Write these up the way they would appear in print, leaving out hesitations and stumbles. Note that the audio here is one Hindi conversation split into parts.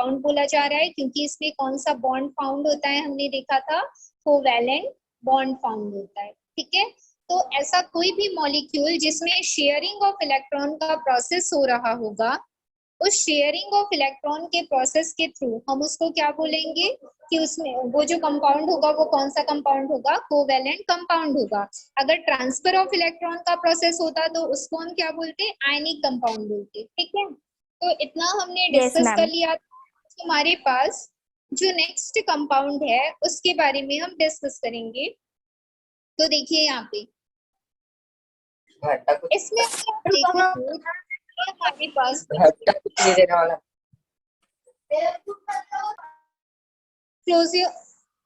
कंपाउंड बोला जा रहा है, क्योंकि इसमें कौन सा बॉन्ड फाउंड होता है हमने देखा था, कोवैलेंट बॉन्ड फाउंड होता है। ठीक है, तो ऐसा कोई भी मॉलिक्यूल जिसमें शेयरिंग ऑफ इलेक्ट्रॉन का प्रोसेस हो रहा होगा, उस शेयरिंग ऑफ इलेक्ट्रॉन के प्रोसेस के थ्रू हम उसको क्या बोलेंगे कि उसमें वो जो कंपाउंड होगा वो कौन सा कंपाउंड होगा, कोवैलेंट कंपाउंड होगा। अगर ट्रांसफर ऑफ इलेक्ट्रॉन का प्रोसेस होता तो उसको हम क्या बोलते, आयनिक कंपाउंड बोलते। ठीक है, तो इतना हमने डिस्कस कर लिया। हमारे पास जो नेक्स्ट कंपाउंड है उसके बारे में हम डिस्कस करेंगे। तो देखिए यहाँ पे इसमें आप देखो तो हमारे पास क्लोज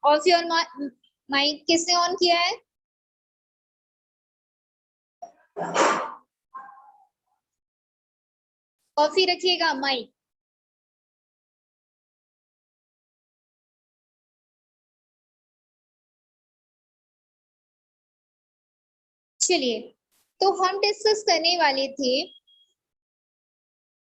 ऑफ योर माइक किसने ऑन किया है? कॉफी रखिएगा माइक। चलिए, तो हम डिस्कस करने वाले थे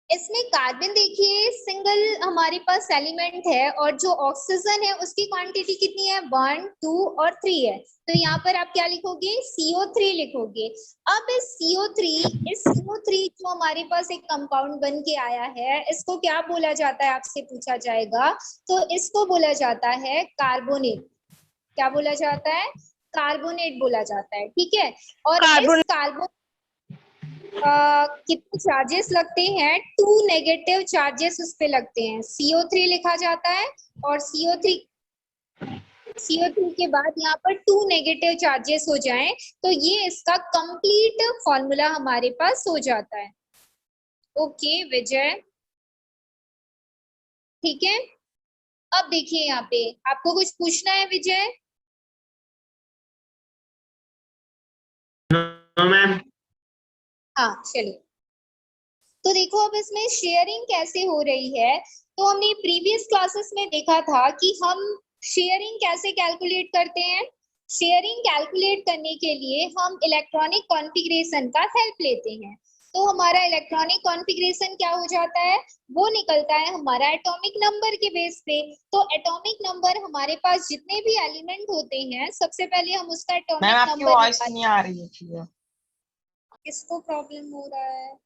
इसमें कार्बन। देखिए सिंगल हमारे पास एलिमेंट है और जो ऑक्सीजन है उसकी क्वांटिटी कितनी है, 1 2 और 3 है। तो यहाँ पर आप क्या लिखोगे, CO3 लिखोगे। अब इस CO3 जो हमारे पास एक कंपाउंड बन के आया है, इसको क्या बोला जाता है आपसे पूछा जाएगा, तो इसको बोला जाता है कार्बोनेट। क्या बोला जाता है, कार्बोनेट बोला जाता है। ठीक है, और इस कार्बन कितने चार्जेस लगते हैं, 2 नेगेटिव चार्जेस उस पे लगते हैं। CO3 लिखा जाता है और CO3 के बाद यहाँ पर 2 नेगेटिव चार्जेस हो जाएं तो ये इसका कंप्लीट फॉर्मूला हमारे पास हो जाता है। ओके विजय, ठीक है। अब देखिए यहाँ पे आपको कुछ पूछना है विजय? मैम। हाँ चलिए, तो देखो अब इसमें शेयरिंग कैसे हो रही है। तो हमने प्रीवियस क्लासेस में देखा था कि हम शेयरिंग कैसे कैलकुलेट करते हैं। शेयरिंग कैलकुलेट करने के लिए हम इलेक्ट्रॉनिक कॉन्फ़िगरेशन का हेल्प लेते हैं। तो हमारा इलेक्ट्रॉनिक कॉन्फ़िगरेशन क्या हो जाता है, वो निकलता है हमारा एटॉमिक नंबर के बेस पे। तो एटॉमिक नंबर हमारे पास जितने भी एलिमेंट होते हैं, सबसे पहले हम उसका एटॉमिक नंबर वॉइस नहीं आ रही है। किसको प्रॉब्लम हो रहा है?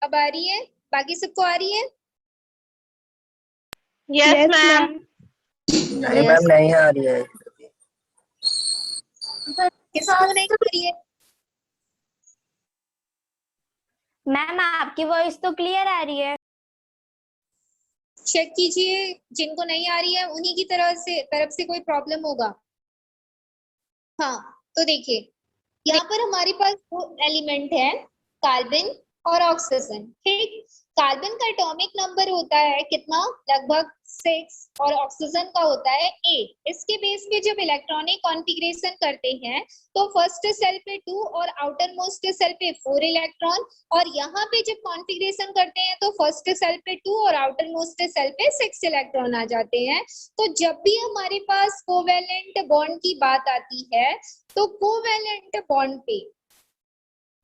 अब आ रही है? बाकी सबको आ रही है? Yes ma'am. नहीं मैम, नहीं आ रही है। किसको नहीं आ रही है? मैम आपकी वॉइस तो क्लियर आ रही है। चेक कीजिए, जिनको नहीं आ रही है उन्हीं की तरफ से कोई प्रॉब्लम होगा। हाँ, तो देखिए यहाँ पर हमारे पास दो एलिमेंट है, कार्बन और ऑक्सीजन। ठीक, कार्बन का एटॉमिक नंबर होता है कितना, लगभग 6 और ऑक्सीजन का होता है 8। इसके बेस पे जब इलेक्ट्रॉनिक कॉन्फ़िगरेशन करते हैं तो फर्स्ट सेल पे 2 और आउटर मोस्ट सेल पे 4 इलेक्ट्रॉन, और यहाँ पे जब कॉन्फ़िगरेशन करते हैं तो फर्स्ट सेल पे 2 और आउटर मोस्ट सेल पे 6 इलेक्ट्रॉन आ जाते हैं। तो जब भी हमारे पास कोवैलेंट बॉन्ड की बात आती है तो कोवैलेंट बॉन्ड पे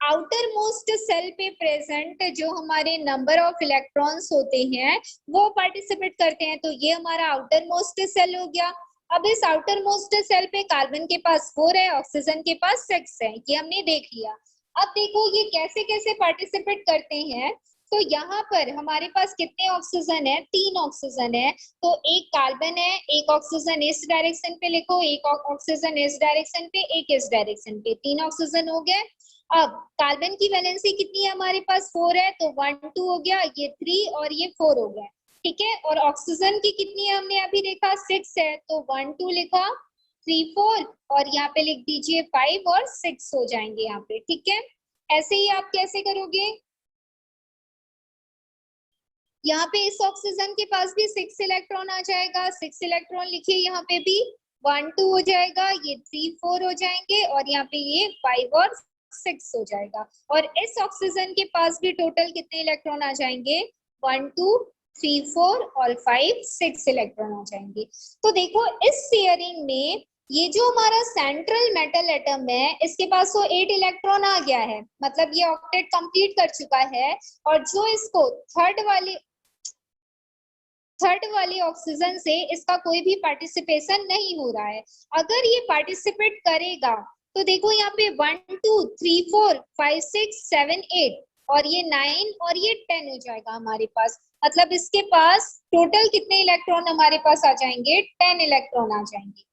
आउटर मोस्ट सेल पे प्रेजेंट जो हमारे नंबर ऑफ इलेक्ट्रॉन्स होते हैं वो पार्टिसिपेट करते हैं। तो ये हमारा आउटर मोस्ट सेल हो गया। अब इस आउटर मोस्ट सेल पे कार्बन के पास 4 है, ऑक्सीजन के पास 6 है, ये हमने देख लिया। अब देखो ये कैसे कैसे पार्टिसिपेट करते हैं। तो यहाँ पर हमारे पास कितने ऑक्सीजन है, 3 ऑक्सीजन है। तो एक कार्बन है, एक ऑक्सीजन इस डायरेक्शन पे लिखो, एक ऑक्सीजन इस डायरेक्शन पे, एक इस डायरेक्शन पे, 3 ऑक्सीजन हो गए। अब कार्बन की वैलेंसी कितनी है हमारे पास, 4 है, तो 1 2 हो गया, ये 3 और ये 4 हो गया। ठीक है, और ऑक्सीजन की कितनी है हमने अभी देखा, 6 है, तो 1 2 लिखा, 3 4 और यहाँ पे लिख दीजिए 5 और 6 हो जाएंगे यहाँ पे। ठीक है, ऐसे ही आप कैसे करोगे, यहाँ पे इस ऑक्सीजन के पास भी 6 इलेक्ट्रॉन आ जाएगा, 6 इलेक्ट्रॉन लिखिए, यहाँ पे भी 1 2 हो जाएगा, ये 3 4 हो जाएंगे और यहाँ पे ये 5 और 6 हो जाएगा। और इस ऑक्सीजन के पास भी टोटल कितने इलेक्ट्रॉन आ जाएंगे, 1 2 3 4 और 5 6 इलेक्ट्रॉन आ जाएंगे। तो देखो इस शेयरिंग में ये जो हमारा सेंट्रल मेटल एटम है इसके पास तो 8 इलेक्ट्रॉन आ गया है, मतलब ये ऑक्टेट कंप्लीट कर चुका है। और जो इसको थर्ड वाली थर्ड वाले ऑक्सीजन से इसका कोई भी पार्टिसिपेशन नहीं हो रहा है। अगर ये पार्टिसिपेट करेगा तो देखो यहाँ पे 1 2 3 4 5 6 7 8 और ये 9 और ये 10 हो जाएगा हमारे पास। मतलब इसके पास टोटल कितने इलेक्ट्रॉन हमारे पास आ जाएंगे? 10 इलेक्ट्रॉन आ जाएंगे।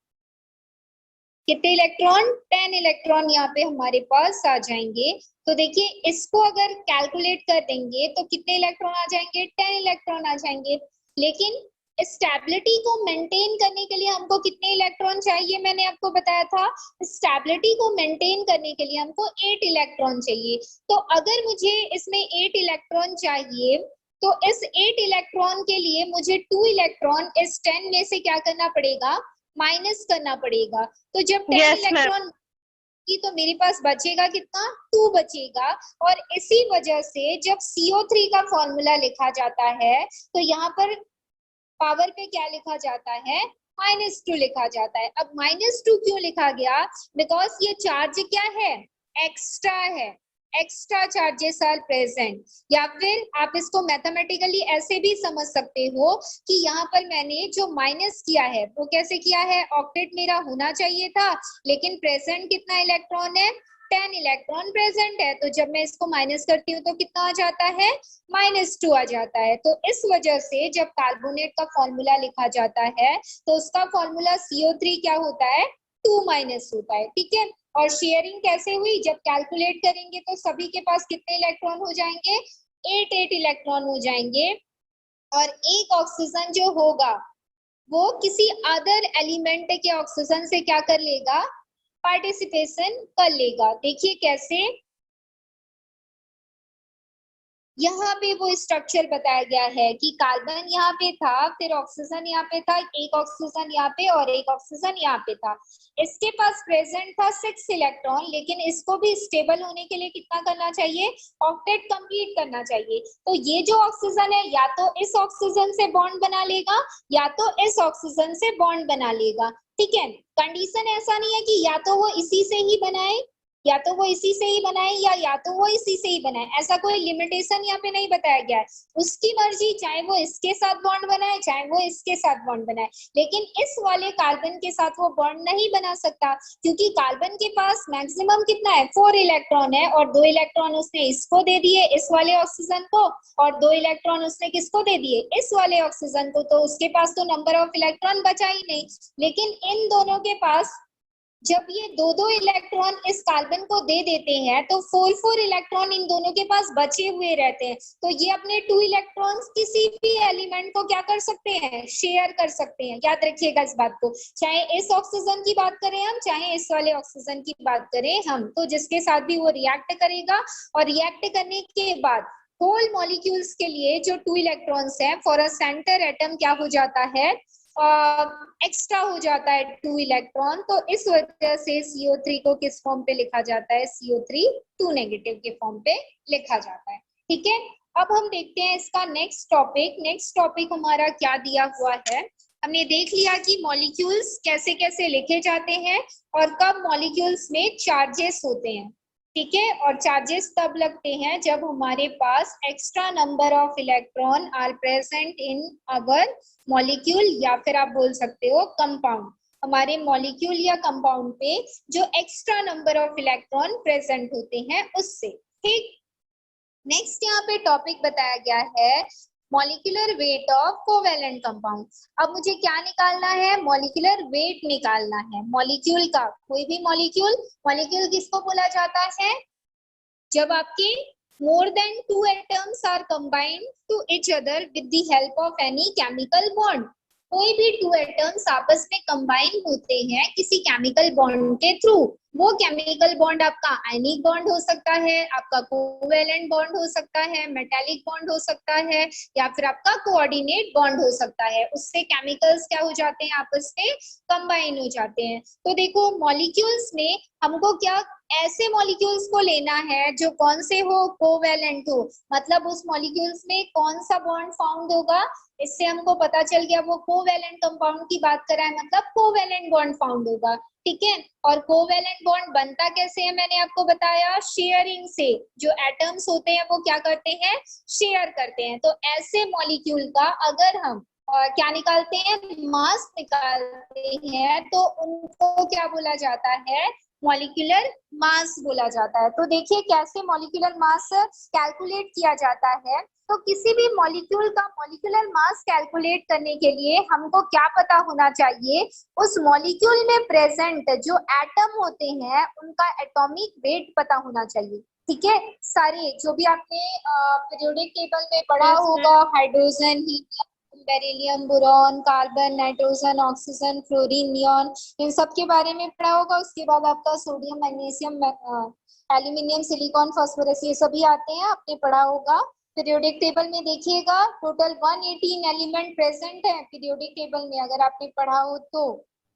कितने इलेक्ट्रॉन? 10 इलेक्ट्रॉन यहाँ पे हमारे पास आ जाएंगे। तो देखिए इसको अगर कैलकुलेट कर देंगे तो कितने इलेक्ट्रॉन आ जाएंगे? 10 इलेक्ट्रॉन आ जाएंगे। लेकिन स्टेबिलिटी को मेंटेन करने के लिए हमको कितने इलेक्ट्रॉन चाहिए? मैंने आपको बताया था स्टेबिलिटी को मेंटेन करने के लिए हमको 8 इलेक्ट्रॉन चाहिए। तो अगर मुझे इसमें 8 इलेक्ट्रॉन चाहिए तो इस 8 इलेक्ट्रॉन के लिए मुझे 2 इलेक्ट्रॉन इस 10 में से क्या करना पड़ेगा? माइनस करना पड़ेगा। तो जब 10 इलेक्ट्रॉन की तो मेरे पास बचेगा कितना? 2 बचेगा। और इसी वजह से जब CO3 का फॉर्मूला लिखा जाता है तो यहाँ पर पावर पे क्या लिखा जाता है? -2 लिखा जाता है। अब -2 क्यों लिखा गया? बिकॉज ये चार्ज क्या है? एक्स्ट्रा है। Extra charges are present. या फिर आप इसको मैथमेटिकली ऐसे भी समझ सकते हो कि यहाँ पर मैंने जो माइनस किया है वो कैसे किया है? ऑक्टेट मेरा होना चाहिए था लेकिन प्रेजेंट कितना इलेक्ट्रॉन है? 10 इलेक्ट्रॉन प्रेजेंट है। तो जब मैं इसको माइनस करती हूँ तो कितना आ जाता है? -2 आ जाता है। तो इस वजह से जब कार्बोनेट का फॉर्मूला लिखा जाता है तो उसका फॉर्मूला CO3 क्या होता है? 2- होता है। ठीक है। और शेयरिंग कैसे हुई? जब कैलकुलेट करेंगे तो सभी के पास कितने इलेक्ट्रॉन हो जाएंगे? 8 इलेक्ट्रॉन हो जाएंगे। और एक ऑक्सीजन जो होगा वो किसी अदर एलिमेंट के ऑक्सीजन से क्या कर लेगा? पार्टिसिपेशन कर लेगा। देखिए कैसे, यहाँ पे वो स्ट्रक्चर बताया गया है कि कार्बन यहाँ पे था, फिर ऑक्सीजन यहाँ पे था, एक ऑक्सीजन यहाँ पे और एक ऑक्सीजन यहाँ पे था। इसके पास प्रेजेंट था 6 इलेक्ट्रॉन, लेकिन इसको भी स्टेबल होने के लिए कितना करना चाहिए? ऑक्टेट कंप्लीट करना चाहिए। तो ये जो ऑक्सीजन है या तो इस ऑक्सीजन से बॉन्ड बना लेगा या तो इस ऑक्सीजन से बॉन्ड बना लेगा। ठीक है। कंडीशन ऐसा नहीं है कि या तो वो इसी से ही बनाए या तो वो इसी से ही बनाए या तो वो इसी से ही बनाए। ऐसा कोई लिमिटेशन यहाँ पे नहीं बताया गया है। उसकी मर्जी, चाहे वो इसके साथ बॉन्ड बनाए चाहे वो इसके साथ बॉन्ड बनाए। लेकिन इस वाले कार्बन के साथ वो बॉन्ड नहीं बना सकता क्योंकि कार्बन के पास मैक्सिमम कितना है? 4 इलेक्ट्रॉन है और 2 इलेक्ट्रॉन उसने इसको दे दिए, इस वाले ऑक्सीजन को, और 2 इलेक्ट्रॉन उसने किसको दे दिए? इस वाले ऑक्सीजन को। तो उसके पास तो नंबर ऑफ इलेक्ट्रॉन बचा ही नहीं। लेकिन इन दोनों के पास जब ये 2 इलेक्ट्रॉन इस कार्बन को दे देते हैं तो 4 इलेक्ट्रॉन इन दोनों के पास बचे हुए रहते हैं। तो ये अपने 2 इलेक्ट्रॉन्स किसी भी एलिमेंट को क्या कर सकते हैं? शेयर कर सकते हैं। याद रखिएगा इस बात को। चाहे इस ऑक्सीजन की बात करें हम, चाहे इस वाले ऑक्सीजन की बात करें हम, तो जिसके साथ भी वो रिएक्ट करेगा और रिएक्ट करने के बाद होल मॉलिक्यूल्स के लिए जो 2 इलेक्ट्रॉन्स हैं फॉर अ सेंटर एटम क्या हो जाता है? एक्स्ट्रा हो जाता है 2 इलेक्ट्रॉन। तो इस वजह से CO3 को किस फॉर्म पे लिखा जाता है? CO3 2 नेगेटिव के फॉर्म पे लिखा जाता है। ठीक है। अब हम देखते हैं इसका नेक्स्ट टॉपिक। नेक्स्ट टॉपिक हमारा क्या दिया हुआ है? हमने देख लिया कि मॉलिक्यूल्स कैसे कैसे लिखे जाते हैं और कब मॉलिक्यूल्स में चार्जेस होते हैं। ठीक है। और चार्जेस तब लगते हैं जब हमारे पास extra number of electron are present in our molecule या फिर आप बोल सकते हो कंपाउंड। हमारे मॉलिक्यूल या कंपाउंड पे जो extra number of electron present होते हैं उससे। ठीक। नेक्स्ट यहाँ पे टॉपिक बताया गया है molecular weight of covalent compound. अब मुझे क्या निकालना है? मॉलिक्यूलर वेट निकालना है मॉलिक्यूल का। कोई भी मॉलिक्यूल, मॉलिक्यूल किसको बोला जाता है? जब आपके more than 2 atoms are combined to each other with the help of any chemical bond। कोई भी 2 एटम्स आपस में कंबाइन होते हैं किसी केमिकल बॉन्ड के थ्रू। वो केमिकल बॉन्ड आपका आयनिक बॉन्ड हो सकता है, आपका कोवेलेंट बॉन्ड हो सकता है, मेटालिक बॉन्ड हो सकता है या फिर आपका कोऑर्डिनेट बॉन्ड हो सकता है। उससे केमिकल्स क्या हो जाते हैं? आपस में कंबाइन हो जाते हैं। तो देखो मॉलिक्यूल्स में हमको क्या ऐसे मॉलिक्यूल्स को लेना है जो कौन से हो? कोवेलेंट हो। मतलब उस मॉलिक्यूल्स में कौन सा बॉन्ड फाउंड होगा? इससे हमको पता चल गया वो कोवेलेंट कंपाउंड की बात कर रहा है, मतलब कोवेलेंट बॉन्ड फाउंड होगा। ठीक है। और कोवेलेंट बॉन्ड बनता कैसे है? मैंने आपको बताया शेयरिंग से। जो एटम्स होते हैं वो क्या करते हैं? शेयर करते हैं। तो ऐसे मॉलिक्यूल का अगर हम क्या निकालते हैं, मास निकालते हैं, तो उनको क्या बोला जाता है, मॉलिक्यूलर मास बोला जाता है। तो देखिए कैसे मॉलिक्यूलर मास कैलकुलेट किया जाता है। तो किसी भी मॉलिक्यूल का मॉलिक्यूलर मास कैलकुलेट करने के लिए हमको क्या पता होना चाहिए, उस मॉलिक्यूल में प्रेजेंट जो एटम होते हैं उनका एटॉमिक वेट पता होना चाहिए। ठीक है, सारे जो भी आपने पीरियोडिक टेबल में पढ़ा होगा, hydrogen, helium, beryllium, boron, carbon, nitrogen, oxygen, fluorine, neon, इन सब के बारे में पढ़ा होगा। उसके बाद आपका sodium, magnesium, aluminium, silicon, phosphorus, ये सभी आते हैं, आपने पढ़ा होगा। पीरियोडिक टेबल में देखिएगा टोटल 118 एलिमेंट प्रेजेंट है पीरियोडिक टेबल में, अगर आपने पढ़ा हो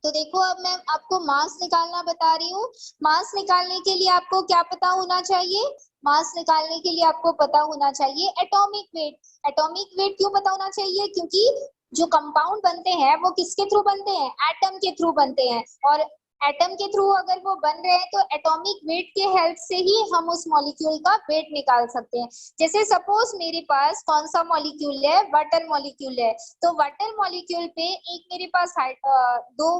तो देखो अब मैं आपको मास निकालना बता रही हूँ। मास निकालने के लिए आपको क्या पता होना चाहिए, मास निकालने के लिए आपको पता होना चाहिए एटॉमिक वेट। एटॉमिक वेट क्यों पता होना चाहिए, क्योंकि जो कंपाउंड बनते हैं वो किसके थ्रू बनते हैं, एटम के थ्रू बनते हैं, और एटम के थ्रू अगर वो बन रहे हैं तो एटॉमिक वेट के हेल्प से ही हम उस मॉलिक्यूल का वेट निकाल सकते हैं। जैसे सपोज मेरे पास कौन सा मॉलिक्यूल है, वाटर मॉलिक्यूल है, तो वाटर मॉलिक्यूल पे एक मेरे पास दो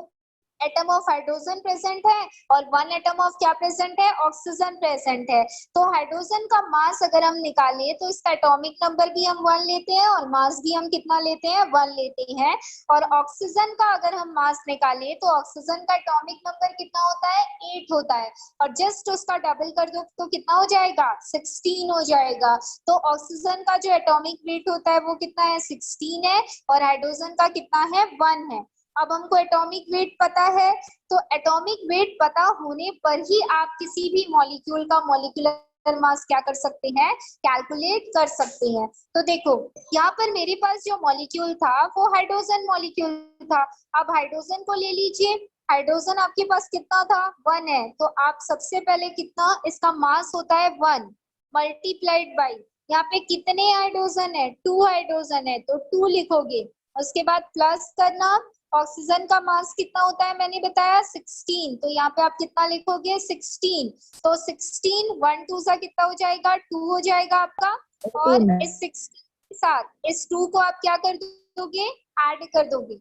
एटम ऑफ हाइड्रोजन प्रेजेंट है और वन एटम ऑफ क्या प्रेजेंट है, ऑक्सीजन प्रेजेंट है। तो हाइड्रोजन का मास अगर हम निकालें तो इसका एटॉमिक नंबर भी हम 1 लेते हैं और मास भी हम कितना लेते हैं, 1 लेते हैं। और ऑक्सीजन का अगर हम मास निकालें तो ऑक्सीजन का एटॉमिक नंबर कितना होता है, 8 होता है, और जस्ट उसका डबल कर दो तो कितना हो जाएगा, 16 हो जाएगा। तो ऑक्सीजन का जो एटॉमिक वेट होता है वो कितना है, 16 है, और हाइड्रोजन का कितना है, 1 है। अब हमको एटॉमिक वेट पता है, तो एटॉमिक वेट पता होने पर ही आप किसी भी मॉलिक्यूल का मॉलिक्यूलर मास क्या कर सकते हैं, कैलकुलेट कर सकते हैं। तो देखो यहाँ पर मेरे पास जो मॉलिक्यूल था वो हाइड्रोजन मॉलिक्यूल था। अब हाइड्रोजन को ले लीजिए, हाइड्रोजन आपके पास कितना था, 1 है, तो आप सबसे पहले कितना इसका मास होता है, 1 मल्टीप्लाइड बाई, यहाँ पे कितने हाइड्रोजन है, 2 हाइड्रोजन है, तो 2 लिखोगे। उसके बाद प्लस करना, ऑक्सीजन का मास कितना होता है मैंने बताया, 16, तो यहाँ पे आप कितना लिखोगे, 16, तो 16 1 2 सा कितना हो जाएगा, 2 हो जाएगा आपका। और इस 16 के साथ इस 2 को आप क्या कर दोगे, ऐड कर दोगे।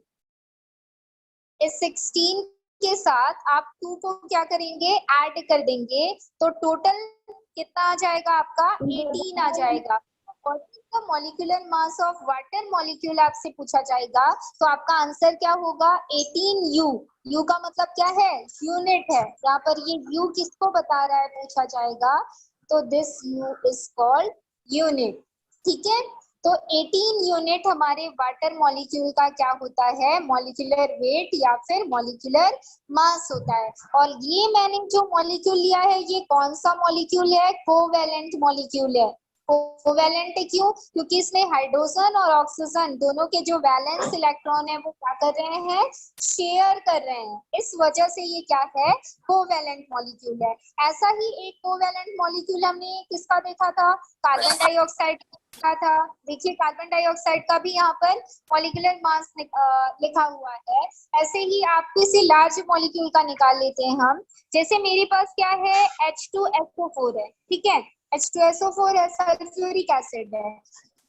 इस 16 के साथ आप 2 को क्या करेंगे, ऐड कर देंगे, तो टोटल कितना आ जाएगा आपका, 18 आ जाएगा। और the molecular mass of water molecule आपसे पूछा जाएगा तो आपका आंसर क्या होगा, 18U। U का मतलब क्या है, यूनिट है। यहाँ पर ये U किसको बता रहा है पूछा जाएगा, तो this U is called unit. ठीक है, तो 18 यूनिट हमारे वाटर मॉलिक्यूल का क्या होता है, मॉलिक्यूलर वेट या फिर मॉलिक्यूलर मास होता है। और ये मैंने जो मॉलिक्यूल लिया है ये कौन सा मॉलिक्यूल है, कोवैलेंट मॉलिक्यूल है। कोवैलेंट क्यों, क्योंकि इसमें हाइड्रोजन और ऑक्सीजन दोनों के जो वैलेंस इलेक्ट्रॉन है वो क्या कर रहे हैं, शेयर कर रहे हैं, इस वजह से ये क्या है, कोवैलेंट मॉलिक्यूल है। ऐसा ही एक कोवैलेंट मॉलिक्यूल हमने किसका देखा था, कार्बन डाइऑक्साइड देखा था। देखिए कार्बन डाइऑक्साइड का भी यहाँ पर मॉलिक्यूलर मास लिखा हुआ है। ऐसे ही आप किसी लार्ज मॉलिक्यूल का निकाल लेते हैं हम, जैसे मेरे पास क्या है, H2SO4 है, ठीक है, H2SO4 है, सल्फ्यूरिक एसिड है,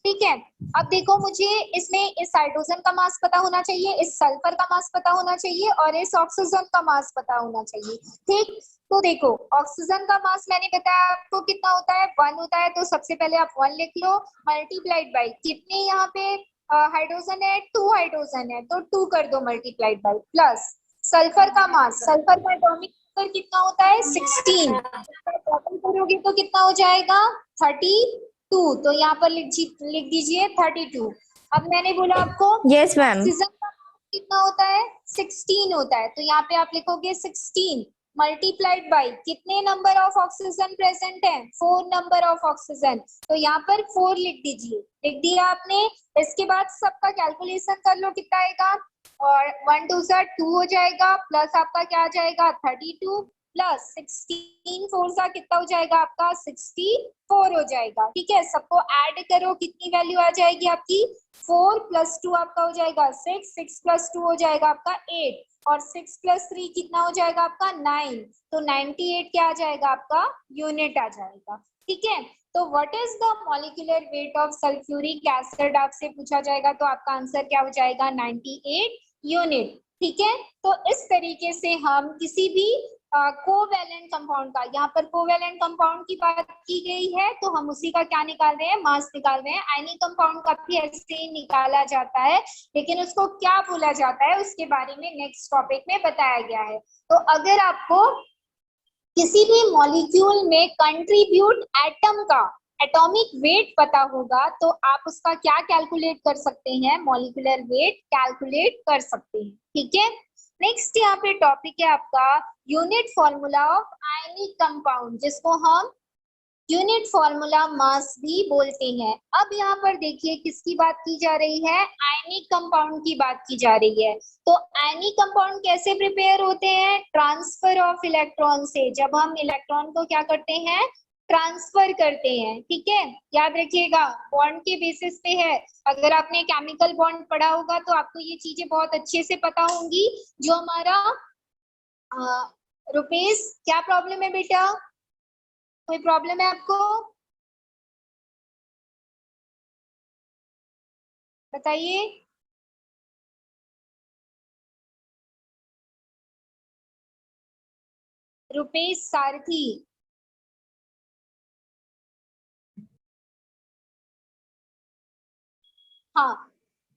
ठीक है। अब देखो मुझे इसमें इस हाइड्रोजन का मास पता होना चाहिए, इस सल्फर का मास पता होना चाहिए और इस ऑक्सीजन का मास पता होना चाहिए, ठीक। तो देखो ऑक्सीजन का मास मैंने बताया आपको कितना होता है, 1 होता है, तो सबसे पहले आप 1 लिख लो, मल्टीप्लाइड बाई कितने, यहाँ पे हाइड्रोजन है, 2 हाइड्रोजन है, तो 2 कर दो मल्टीप्लाइड बाई, प्लस सल्फर का मास, सल्फर का एटॉमिक नंबर कितना होता है, 16, करोगे तो कितना हो जाएगा, 32, तो यहाँ पर लिख दीजिए 32। अब मैंने बोला आपको यस मैम। ऑक्सीजन का कितना होता है, 16 होता है, तो यहाँ पे आप लिखोगे 16 मल्टीप्लाइड बाई कितने नंबर ऑफ ऑक्सीजन प्रेजेंट है, 4 नंबर ऑफ ऑक्सीजन, तो यहाँ पर 4 लिख दीजिए, लिख दिया आपने। इसके बाद सबका कैलकुलेशन कर लो कितना आएगा, और 1 2 सा 2 हो जाएगा, प्लस आपका क्या आ जाएगा, 32, प्लस 16 4 सा कितना हो जाएगा आपका, 64 हो जाएगा, ठीक है। सबको ऐड करो, कितनी वैल्यू आ जाएगी आपकी, 4 + 2 आपका हो जाएगा 6, 6 + 2 हो जाएगा आपका 8, और 6 + 3 कितना हो जाएगा आपका 9, तो 98 क्या आ जाएगा आपका, यूनिट आ जाएगा, ठीक है। तो what is the molecular weight of sulphuric acid आपसे पूछा जाएगा, तो आपका आंसर क्या हो जाएगा, 98 यूनिट। ठीक है, तो इस तरीके से हम किसी भी कोवैलेंट कंपाउंड का, यहाँ पर कोवैलेंट कंपाउंड की बात की गई है तो हम उसी का क्या निकाल रहे हैं, मास निकाल रहे हैं। आयनिक कंपाउंड का भी ऐसे ही निकाला जाता है, लेकिन उसको क्या बोला जाता है उसके बारे में नेक्स्ट टॉपिक में बताया गया है। तो अगर आपको किसी भी मॉलिक्यूल में कंट्रीब्यूट एटम का एटॉमिक वेट पता होगा तो आप उसका क्या कैलकुलेट कर सकते हैं, मॉलिक्यूलर वेट कैलकुलेट कर सकते हैं। ठीक है, नेक्स्ट यहाँ पे टॉपिक है आपका unit formula of ionic compound, जिसको हम यूनिट फॉर्मूला मास भी बोलते हैं। अब यहाँ पर देखिए किसकी बात की जा रही है, आयनिक कंपाउंड की बात की जा रही है। तो आयनिक कंपाउंड कैसे प्रिपेयर होते हैं, ट्रांसफर ऑफ इलेक्ट्रॉन से, जब हम इलेक्ट्रॉन को क्या करते हैं, ट्रांसफर करते हैं। ठीक है, याद रखिएगा बॉन्ड के बेसिस पे है। अगर आपने केमिकल बॉन्ड पढ़ा होगा तो आपको ये चीजें बहुत अच्छे से पता होंगी। जो हमारा रुपेश, क्या प्रॉब्लम है बेटा, कोई प्रॉब्लम है आपको, बताइए। रुपेश सारथी, हाँ।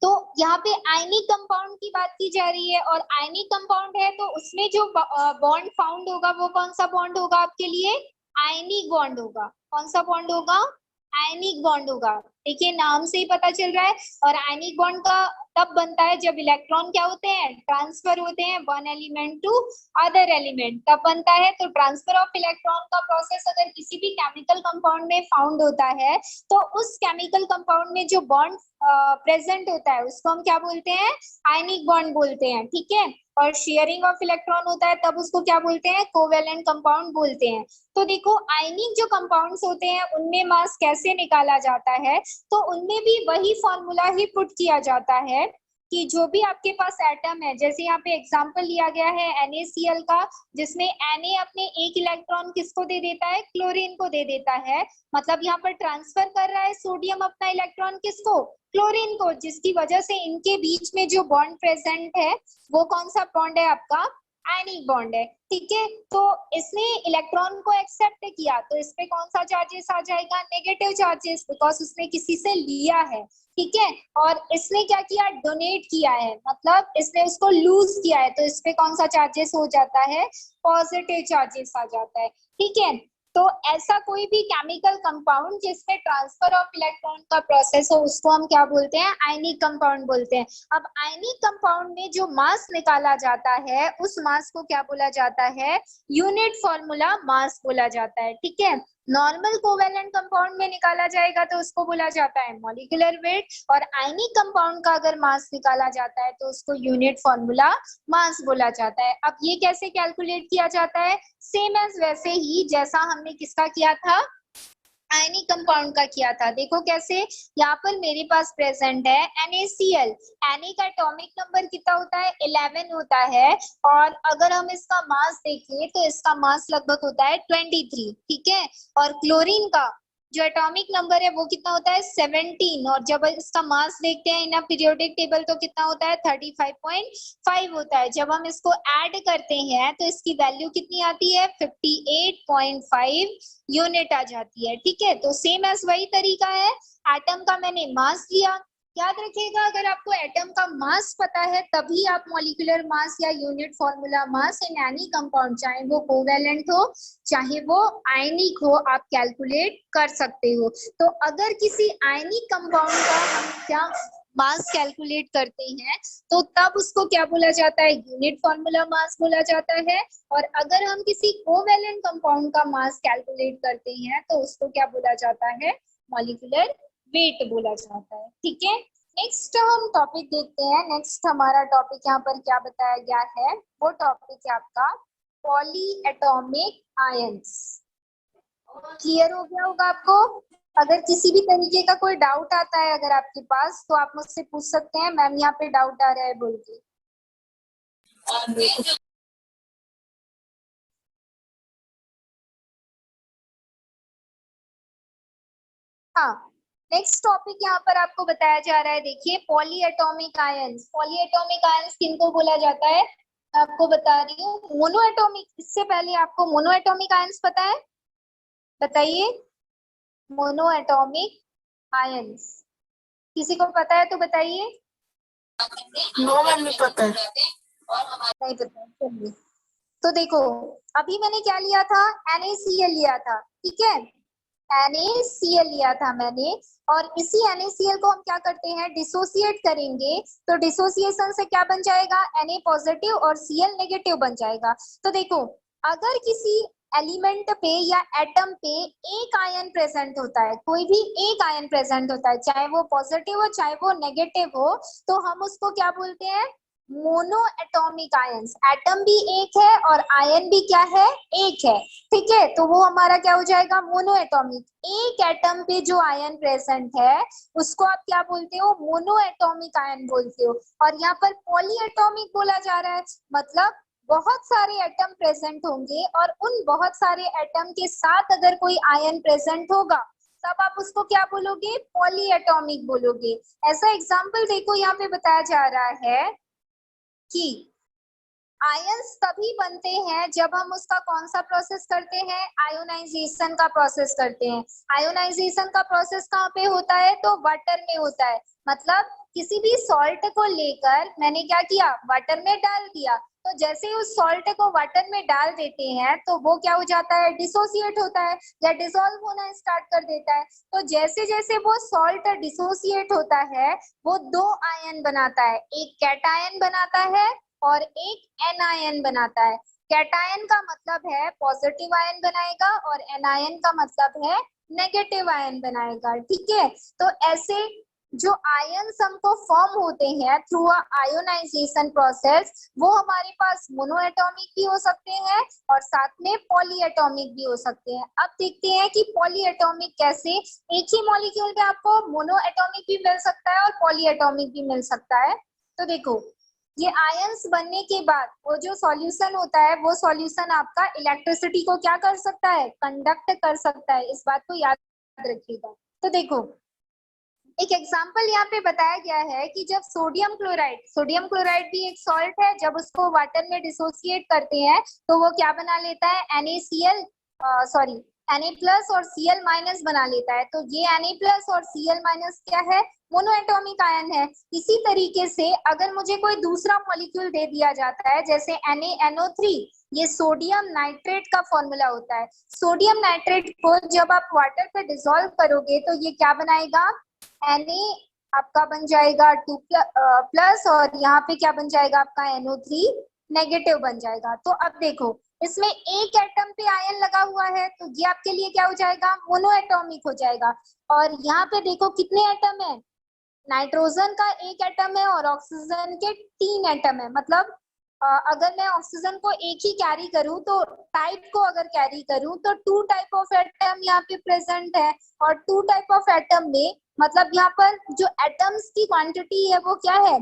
तो यहाँ पे आयनिक कंपाउंड की बात की जा रही है, और आयनिक कंपाउंड है तो उसमें जो बॉन्ड फाउंड होगा वो कौन सा बॉन्ड होगा आपके लिए, आयनिक बॉन्ड होगा। कौन सा बॉन्ड होगा, आयनिक बॉन्ड होगा। देखिए नाम से ही पता चल रहा है। और आयनिक बॉन्ड का तब बनता है जब इलेक्ट्रॉन क्या होते हैं, ट्रांसफर होते हैं one element to other element, तब बनता है। तो ट्रांसफर ऑफ इलेक्ट्रॉन का प्रोसेस अगर किसी भी केमिकल कंपाउंड में फाउंड होता है तो उस केमिकल कंपाउंड में जो बॉन्ड प्रेजेंट होता है उसको हम क्या बोलते हैं, आयनिक बॉन्ड बोलते हैं। ठीक है, और शेयरिंग ऑफ इलेक्ट्रॉन होता है तब उसको क्या बोलते हैं, कोवेलेंट कंपाउंड बोलते हैं। तो देखो आयनिक जो कंपाउंड्स होते हैं उनमें मास कैसे निकाला जाता है, तो उनमें भी वही फॉर्मूला ही पुट किया जाता है कि जो भी आपके पास एटम है, जैसे यहाँ पे एग्जांपल लिया गया है NaCl का, जिसमें Na अपने एक इलेक्ट्रॉन किसको दे देता है, क्लोरीन को दे देता है। मतलब यहाँ पर ट्रांसफर कर रहा है सोडियम अपना इलेक्ट्रॉन किसको, क्लोरीन को, जिसकी वजह से इनके बीच में जो बॉन्ड प्रेजेंट है वो कौन सा बॉन्ड है आपका, आयनिक बॉन्ड है। ठीक है, तो इसने इलेक्ट्रॉन को एक्सेप्ट किया तो इस पे कौन सा चार्जेस आ जाएगा, नेगेटिव चार्जेस, बिकॉज उसने किसी से लिया है। ठीक है, और इसने क्या किया, डोनेट किया है, मतलब इसने उसको लूज किया है, तो इस पे कौन सा चार्जेस हो जाता है, पॉजिटिव चार्जेस आ जाता है। ठीक है, तो ऐसा कोई भी केमिकल कंपाउंड जिसमें ट्रांसफर ऑफ इलेक्ट्रॉन का प्रोसेस हो उसको हम क्या बोलते हैं, आयनिक कंपाउंड बोलते हैं। अब आयनिक कंपाउंड में जो मास निकाला जाता है उस मास को क्या बोला जाता है, यूनिट फॉर्मूला मास बोला जाता है। ठीक है, नॉर्मल कोवेलेंट कंपाउंड में निकाला जाएगा तो उसको बोला जाता है मॉलिक्यूलर वेट, और आयनिक कंपाउंड का अगर मास निकाला जाता है तो उसको यूनिट फॉर्मूला मास बोला जाता है। अब ये कैसे कैलकुलेट किया जाता है, सेम एज वैसे ही जैसा हमने किसका किया था, आयनिक कंपाउंड का किया था। देखो कैसे, यहाँ पर मेरे पास प्रेजेंट है NaCl, Na का एटॉमिक नंबर कितना होता है, 11 होता है, और अगर हम इसका मास देखें तो इसका मास लगभग होता है 23। ठीक है, और क्लोरीन का जो एटॉमिक नंबर है वो कितना होता है, 17, और जब इसका मास देखते हैं इन पीरियोडिक टेबल तो कितना होता है, 35.5 होता है। जब हम इसको ऐड करते हैं तो इसकी वैल्यू कितनी आती है, 58.5 यूनिट आ जाती है। ठीक है, तो सेम एज वही तरीका है, एटम का मैंने मास लिया। याद रखिएगा अगर आपको एटम का मास पता है तभी आप मॉलिक्यूलर मास या unit formula mass in any compound, चाहे वो कोवेलेंट हो चाहे वो आयनिक हो, आप कैलकुलेट कर सकते हो। तो अगर किसी आयनिक कंपाउंड का हम क्या मास कैलकुलेट करते हैं तो तब उसको क्या बोला जाता है, यूनिट फॉर्मूला मास बोला जाता है। और अगर हम किसी कोवेलेंट कंपाउंड का मास कैलकुलेट करते हैं तो उसको क्या बोला जाता है, मॉलिक्यूलर वेट बोला जाता है। ठीक है, नेक्स्ट हम टॉपिक देखते हैं। नेक्स्ट हमारा टॉपिक यहाँ पर क्या बताया गया है, वो टॉपिक है आपका पॉली एटॉमिक आयंस। क्लियर हो गया होगा आपको। अगर किसी भी तरीके का कोई डाउट आता है अगर आपके पास तो आप मुझसे पूछ सकते हैं, मैम यहाँ पे डाउट आ रहा है बोल के। हाँ, नेक्स्ट टॉपिक यहाँ पर आपको बताया जा रहा है, देखिए पॉलीएटॉमिक आयंस। पॉलीएटॉमिक आयंस किनको बोला जाता है, मैं आपको बता रही हूँ। मोनोएटॉमिक, इससे पहले आपको मोनोएटॉमिक आयंस पता है, बताइए। मोनोएटॉमिक आयंस किसी को पता है तो बताइए। नो मैम नहीं पता है। नहीं पता, चलिए। तो देखो, अभी मैंने क्या लिया था, NaCl लिया था, ठीक है, NaCl लिया था मैंने, और इसी NaCl को हम क्या करते हैं, डिसोसिएट करेंगे, तो डिसोसिएशन से क्या बन जाएगा, Na पॉजिटिव और Cl नेगेटिव बन जाएगा। तो देखो, अगर किसी एलिमेंट पे या एटम पे एक आयन प्रेजेंट होता है, कोई भी एक आयन प्रेजेंट होता है, चाहे वो पॉजिटिव हो चाहे वो नेगेटिव हो, तो हम उसको क्या बोलते हैं, मोनो एटॉमिक आयंस। एटम भी एक है और आयन भी क्या है, एक है, ठीक है, तो वो हमारा क्या हो जाएगा, मोनो एटॉमिक। एक एटम पे जो आयन प्रेजेंट है उसको आप क्या बोलते हो, मोनो एटॉमिक आयन बोलते हो। और यहाँ पर पॉली एटॉमिक बोला जा रहा है, मतलब बहुत सारे एटम प्रेजेंट होंगे और उन बहुत सारे एटम के साथ अगर कोई आयन प्रेजेंट होगा तब आप उसको क्या बोलोगे, पॉली एटॉमिक बोलोगे। ऐसा एग्जाम्पल देखो यहाँ पे बताया जा रहा है कि आयंस तभी बनते हैं जब हम उसका कौन सा प्रोसेस करते हैं, आयोनाइजेशन का प्रोसेस करते हैं। आयोनाइजेशन का प्रोसेस कहाँ पे होता है, तो वाटर में होता है। मतलब किसी भी सॉल्ट को लेकर मैंने क्या किया, वाटर में डाल दिया, तो जैसे ही उस सॉल्ट को वाटर में डाल देते हैं तो वो क्या हो जाता है, डिसोसिएट होता है या डिसॉल्व होना स्टार्ट कर देता है। तो जैसे जैसे वो सॉल्ट डिसोसिएट होता है वो दो आयन बनाता है, एक कैटायन बनाता है और एक एनायन बनाता है। कैटायन का मतलब है पॉजिटिव आयन बनाएगा और एनायन का मतलब है नेगेटिव आयन बनाएगा, ठीक है। तो ऐसे जो आयन्स हमको फॉर्म होते हैं थ्रू आयोनाइजेशन प्रोसेस, वो हमारे पास मोनोएटॉमिक भी हो सकते हैं और साथ में पॉलीएटॉमिक भी हो सकते हैं। अब देखते हैं कि पॉलीएटॉमिक कैसे, एक ही मॉलिक्यूल में आपको मोनोएटॉमिक भी मिल सकता है और पॉलीएटॉमिक भी मिल सकता है। तो देखो, ये आयंस बनने के बाद वो जो सॉल्यूशन होता है, वो सॉल्यूशन आपका इलेक्ट्रिसिटी को क्या कर सकता है, कंडक्ट कर सकता है, इस बात को याद रखिएगा। तो देखो, एक एग्जाम्पल यहाँ पे बताया गया है कि जब सोडियम क्लोराइड भी एक सॉल्ट है, जब उसको वाटर में डिसोसिएट करते हैं तो वो क्या बना लेता है, NaCl, सॉरी Na प्लस और Cl माइनस बना लेता है। तो ये Na प्लस और Cl माइनस क्या है, मोनोएटॉमिक आयन है। इसी तरीके से अगर मुझे कोई दूसरा मॉलिक्यूल दे दिया जाता है, जैसे NaNO3, ये सोडियम नाइट्रेट का फॉर्मूला होता है। सोडियम नाइट्रेट को जब आप वाटर पे डिसॉल्व करोगे तो ये क्या बनाएगा, Na आपका बन जाएगा 2 प्लस और यहाँ पे क्या बन जाएगा आपका NO3 नेगेटिव बन जाएगा। तो अब देखो, इसमें एक एटम पे आयन लगा हुआ है तो ये आपके लिए क्या हो जाएगा, मोनोएटॉमिक हो जाएगा। और यहाँ पे देखो कितने एटम है, नाइट्रोजन का एक एटम है और ऑक्सीजन के 3 एटम है। मतलब अगर मैं ऑक्सीजन को एक ही कैरी करूं तो टाइप को अगर कैरी करूं तो 2 टाइप ऑफ एटम यहाँ पे प्रेजेंट है। और 2 टाइप ऑफ एटम में मतलब यहाँ पर जो एटम्स की क्वांटिटी है वो क्या है,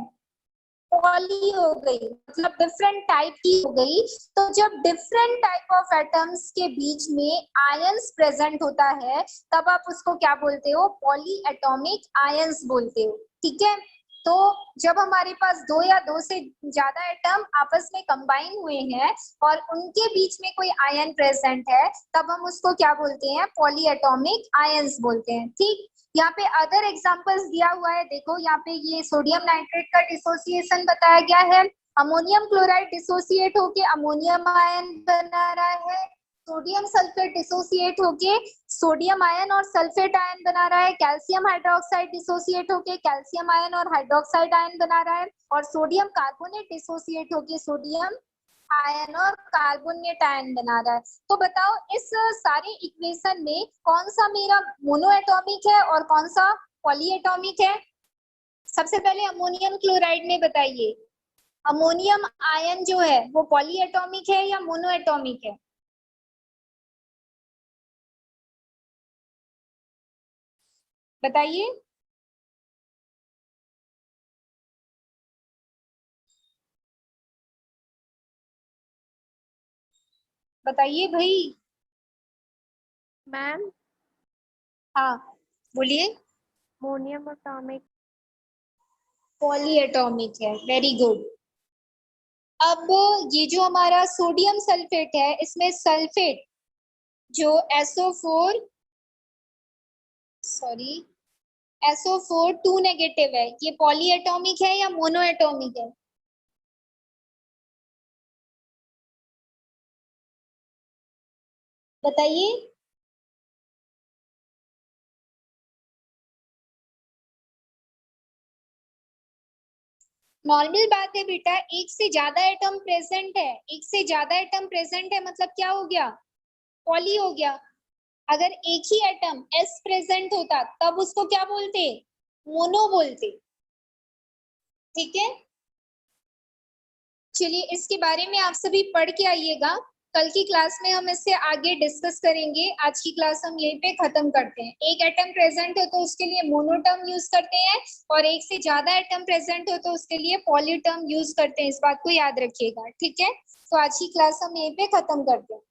पॉली हो गई, मतलब डिफरेंट टाइप की हो गई। तो जब डिफरेंट टाइप ऑफ एटम्स के बीच में आयंस प्रेजेंट होता है तब आप उसको क्या बोलते हो, पॉली एटॉमिक आयंस बोलते हो, ठीक है। तो जब हमारे पास दो या दो से ज्यादा एटम आपस में कंबाइन हुए हैं और उनके बीच में कोई आयन प्रेजेंट है तब हम उसको क्या बोलते हैं, पॉली एटॉमिक आयंस बोलते हैं, ठीक। यहाँ पे अदर एग्जांपल्स दिया हुआ है, देखो यहाँ पे ये सोडियम नाइट्रेट का डिसोसिएशन बताया गया है। अमोनियम क्लोराइड डिसोसिएट होके अमोनियम आयन बना रहा है, सोडियम सल्फेट डिसोसिएट होके सोडियम आयन और सल्फेट आयन बना रहा है, कैल्शियम हाइड्रोक्साइड डिसोसिएट होके कैल्शियम आयन और हाइड्रोक्साइड आयन बना रहा है, और सोडियम कार्बोनेट डिसोसिएट होके सोडियम आयन और कार्बोनेट आयन बना रहा है। तो बताओ इस सारे इक्वेशन में कौन सा मेरा मोनोएटॉमिक है और कौन सा पॉलीएटॉमिक है। सबसे पहले अमोनियम क्लोराइड में बताइए, अमोनियम आयन जो है वो पॉलीएटॉमिक है या मोनोएटॉमिक है, बताइए। बताइए भाई। मैम हाँ, बोलिए। मोनियम एटॉमिक। पॉली एटॉमिक है, वेरी गुड। अब ये जो हमारा सोडियम सल्फेट है, इसमें सल्फेट जो SO4 सॉरी SO4 2 नेगेटिव है, ये पॉली एटॉमिक है या मोनो एटॉमिक है? बताइए। नॉर्मल बात है बेटा, एक से ज्यादा एटम प्रेजेंट है, एक से ज्यादा एटम प्रेजेंट है मतलब क्या हो गया? पॉली हो गया। अगर एक ही एटम S प्रेजेंट होता तब उसको क्या बोलते? मोनो बोलते। ठीक है, चलिए इसके बारे में आप सभी पढ़ के आइएगा। कल की क्लास में हम इससे आगे डिस्कस करेंगे। आज की क्लास हम यहीं पे खत्म करते हैं। एक एटम प्रेजेंट हो तो उसके लिए मोनो टर्म यूज करते हैं, और एक से ज्यादा एटम प्रेजेंट हो तो उसके लिए पॉली टर्म यूज करते हैं। इस बात को याद रखिएगा, ठीक है। तो आज की क्लास हम यहीं पे खत्म करते हैं।